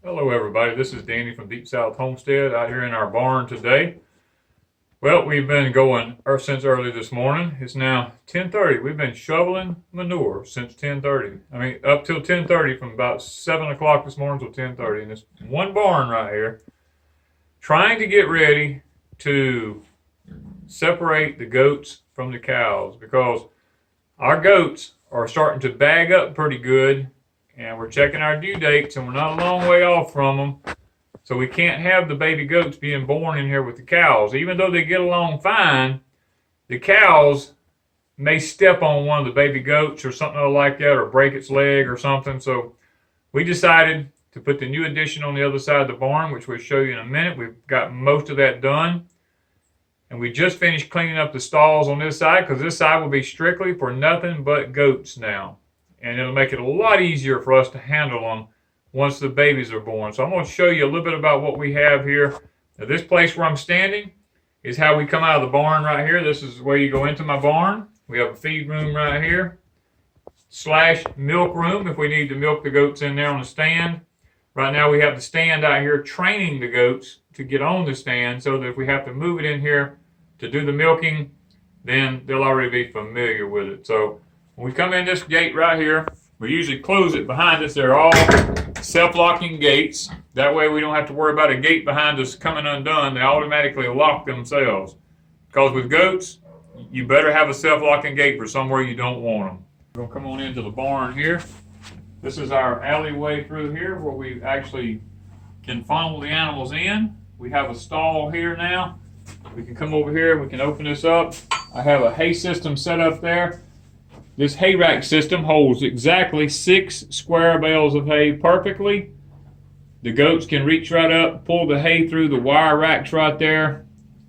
Hello everybody, this is Danny from Deepsouth Homestead out here in our barn today. Well, we've been going since early this morning. It's now 10:30. We've been shoveling manure since 10:30. I mean, up till 10:30, from about 7 o'clock this morning till 10:30. And it's one barn right here, trying to get ready to separate the goats from the cows, because our goats are starting to bag up pretty good. And we're checking our due dates, and we're not a long way off from them. So we can't have the baby goats being born in here with the cows. Even though they get along fine, the cows may step on one of the baby goats or something like that, or break its leg or something. So we decided to put the new addition on the other side of the barn, which we'll show you in a minute. We've got most of that done. And we just finished cleaning up the stalls on this side, because this side will be strictly for nothing but goats now. And it'll make it a lot easier for us to handle them once the babies are born. So I'm going to show you a little bit about what we have here. Now, this place where I'm standing is how we come out of the barn right here. This is where you go into my barn. We have a feed room right here, / milk room if we need to milk the goats in there on the stand. Right now we have the stand out here training the goats to get on the stand, so that if we have to move it in here to do the milking, then they'll already be familiar with it. So when we come in this gate right here, we usually close it behind us. They're all self-locking gates. That way we don't have to worry about a gate behind us coming undone. They automatically lock themselves. Because with goats, you better have a self-locking gate for somewhere you don't want them. We're going to come on into the barn here. This is our alleyway through here where we actually can funnel the animals in. We have a stall here now. We can come over here, we can open this up. I have a hay system set up there. This hay rack system holds exactly 6 square bales of hay perfectly. The goats can reach right up, pull the hay through the wire racks right there,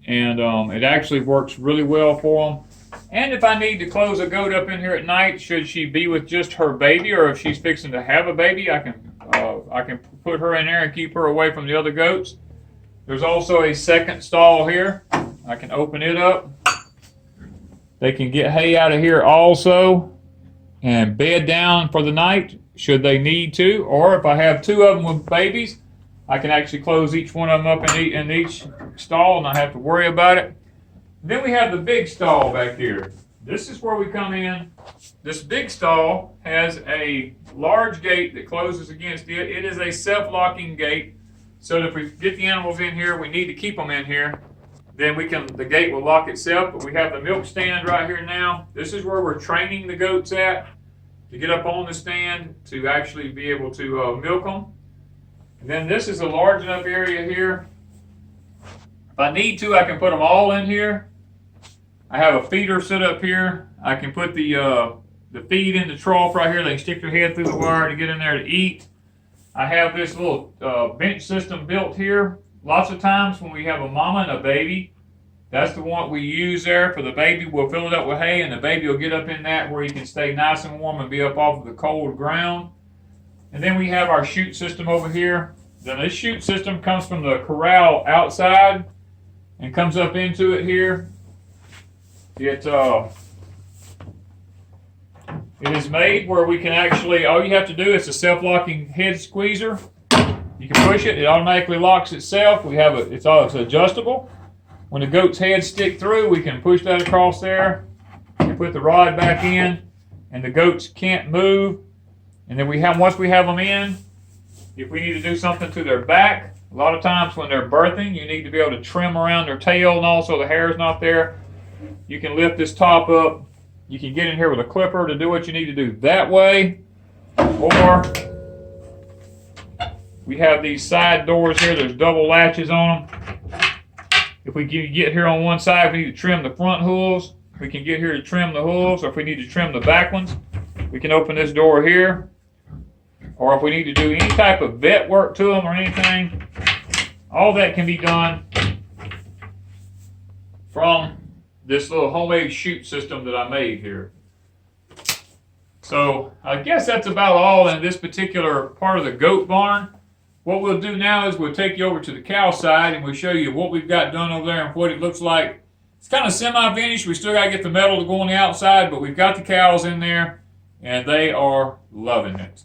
and it actually works really well for them. And if I need to close a goat up in here at night, should she be with just her baby, or if she's fixing to have a baby, I can put her in there and keep her away from the other goats. There's also a second stall here. I can open it up. They can get hay out of here also and bed down for the night should they need to. Or if I have 2 of them with babies, I can actually close each one of them up in each stall and not have to worry about it. Then we have the big stall back here. This is where we come in. This big stall has a large gate that closes against it. It is a self-locking gate, so that if we get the animals in here, we need to keep them in here, then the gate will lock itself. But we have the milk stand right here now. This is where we're training the goats at to get up on the stand to actually be able to milk them. And then this is a large enough area here. If I need to, I can put them all in here. I have a feeder set up here. I can put the feed in the trough right here. They can stick their head through the wire to get in there to eat. I have this little bench system built here. Lots of times when we have a mama and a baby, that's the one we use there for the baby. We'll fill it up with hay, and the baby will get up in that where he can stay nice and warm and be up off of the cold ground. And then we have our chute system over here. Then this chute system comes from the corral outside and comes up into it here. It is made where we can actually, all you have to do is a self-locking head squeezer. You can push it, it automatically locks itself. It's adjustable. When the goat's heads stick through, we can push that across there and put the rod back in, and the goats can't move. And then once we have them in, if we need to do something to their back, a lot of times when they're birthing, you need to be able to trim around their tail and also the hair is not there. You can lift this top up. You can get in here with a clipper to do what you need to do that way. Or we have these side doors here. There's double latches on them. If we get here on one side, we need to trim the front hooves. We can get here to trim the hooves, or if we need to trim the back ones, we can open this door here. Or if we need to do any type of vet work to them or anything, all that can be done from this little homemade chute system that I made here. So I guess that's about all in this particular part of the goat barn. What we'll do now is we'll take you over to the cow side and we'll show you what we've got done over there and what it looks like. It's kind of semi-finished. We still got to get the metal to go on the outside, but we've got the cows in there and they are loving it.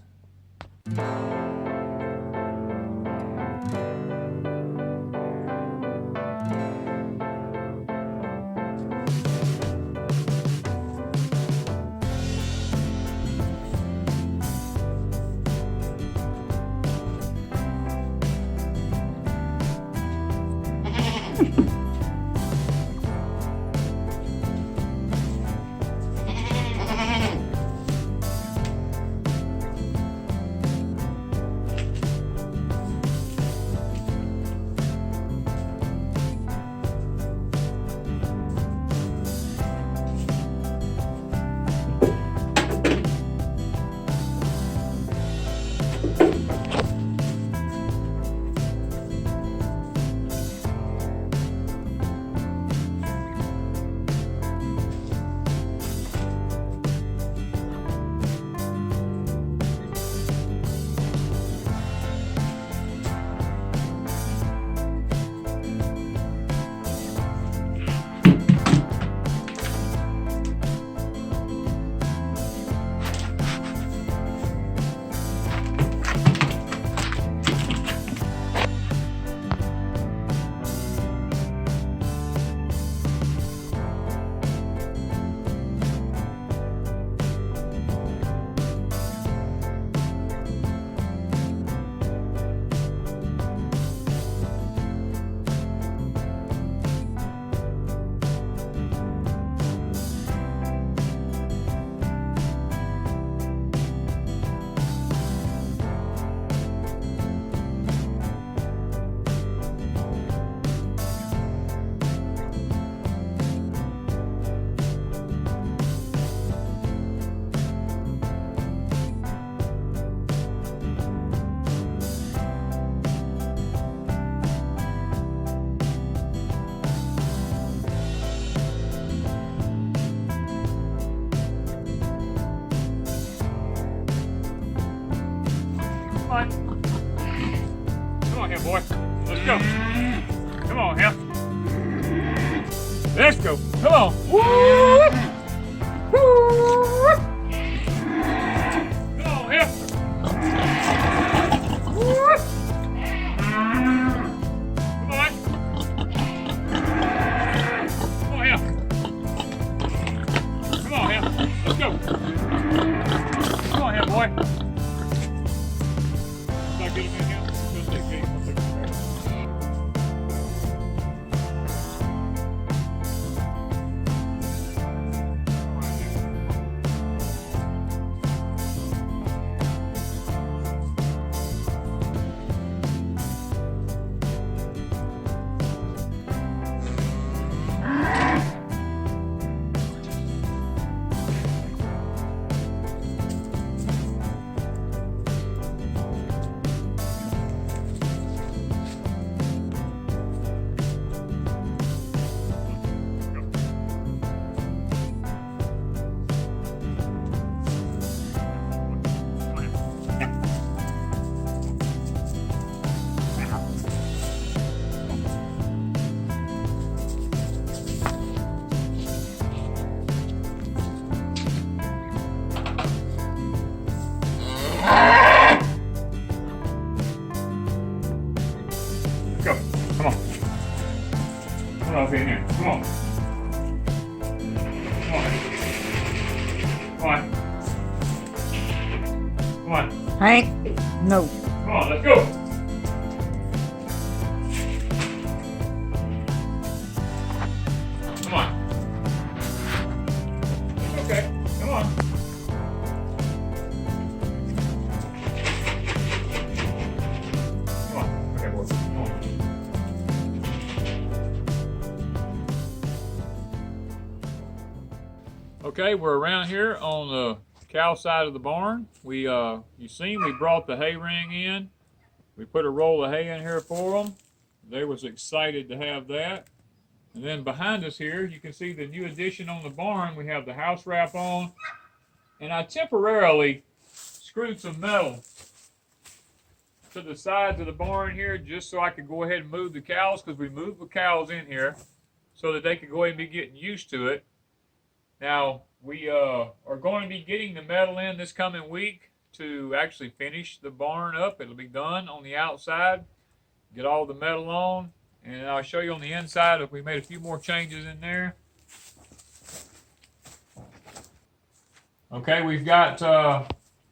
on. Come on here, boy. Let's go. Come on here. Let's go. Come on. Woo! Woo! Come on here. Woo! Come on. Come on here. Come on here. Let's go. Come on here, boy. Get him in here. Go take Kate. I'll take him there. Go. Come on. Come on, in here. Come on. Come on. Come on. Come on. Hank, no. Come on, let's go. Come on. Okay, come on. Come on. Okay, boy. Come on. Okay, we're around here on the cow side of the barn. You seen we brought the hay ring in. We put a roll of hay in here for them. They was excited to have that. And then behind us here, you can see the new addition on the barn. We have the house wrap on. And I temporarily screwed some metal to the sides of the barn here just so I could go ahead and move the cows, because we moved the cows in here so that they could go ahead and be getting used to it. Now, we are going to be getting the metal in this coming week to actually finish the barn up. It'll be done on the outside, get all the metal on, and I'll show you on the inside if we made a few more changes in there. Okay, we've got the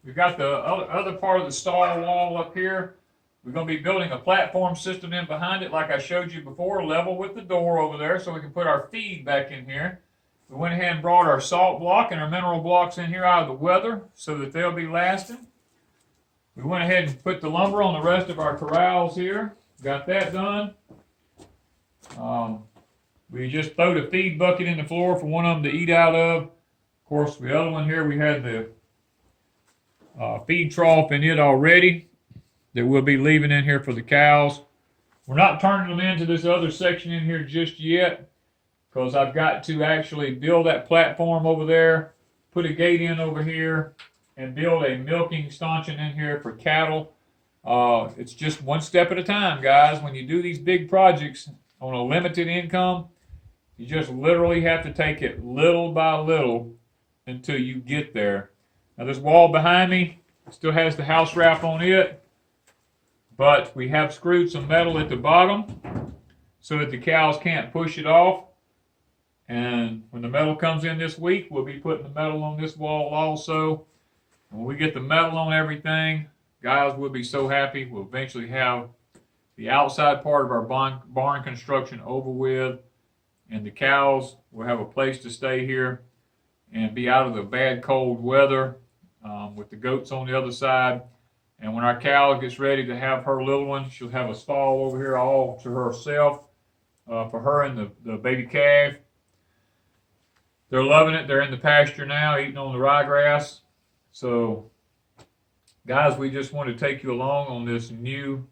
other part of the stall wall up here. We're going to be building a platform system in behind it like I showed you before, level with the door over there so we can put our feed back in here. We went ahead and brought our salt block and our mineral blocks in here out of the weather so that they'll be lasting. We went ahead and put the lumber on the rest of our corrals here. Got that done. We just threw the feed bucket in the floor for one of them to eat out of. Of course, the other one here, we had the feed trough in it already that we'll be leaving in here for the cows. We're not turning them into this other section in here just yet because I've got to actually build that platform over there, put a gate in over here, and build a milking stanchion in here for cattle. It's just one step at a time, guys. When you do these big projects on a limited income, you just literally have to take it little by little until you get there. Now this wall behind me still has the house wrap on it, but we have screwed some metal at the bottom so that the cows can't push it off. And when the metal comes in this week, we'll be putting the metal on this wall also. And when we get the metal on everything, guys, we'll be so happy. We'll eventually have the outside part of our barn construction over with, and the cows will have a place to stay here and be out of the bad cold weather with the goats on the other side. And when our cow gets ready to have her little one, she'll have a stall over here all to herself for her and the baby calf. They're loving it. They're in the pasture now, eating on the ryegrass. So, guys, we just want to take you along on this new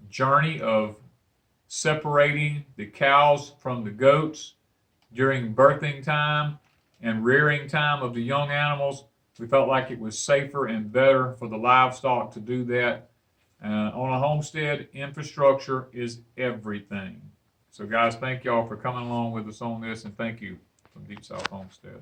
journey of separating the cows from the goats during birthing time and rearing time of the young animals. We felt like it was safer and better for the livestock to do that. On a homestead, infrastructure is everything. So, guys, thank y'all for coming along with us on this, and thank you from Deepsouth Homestead.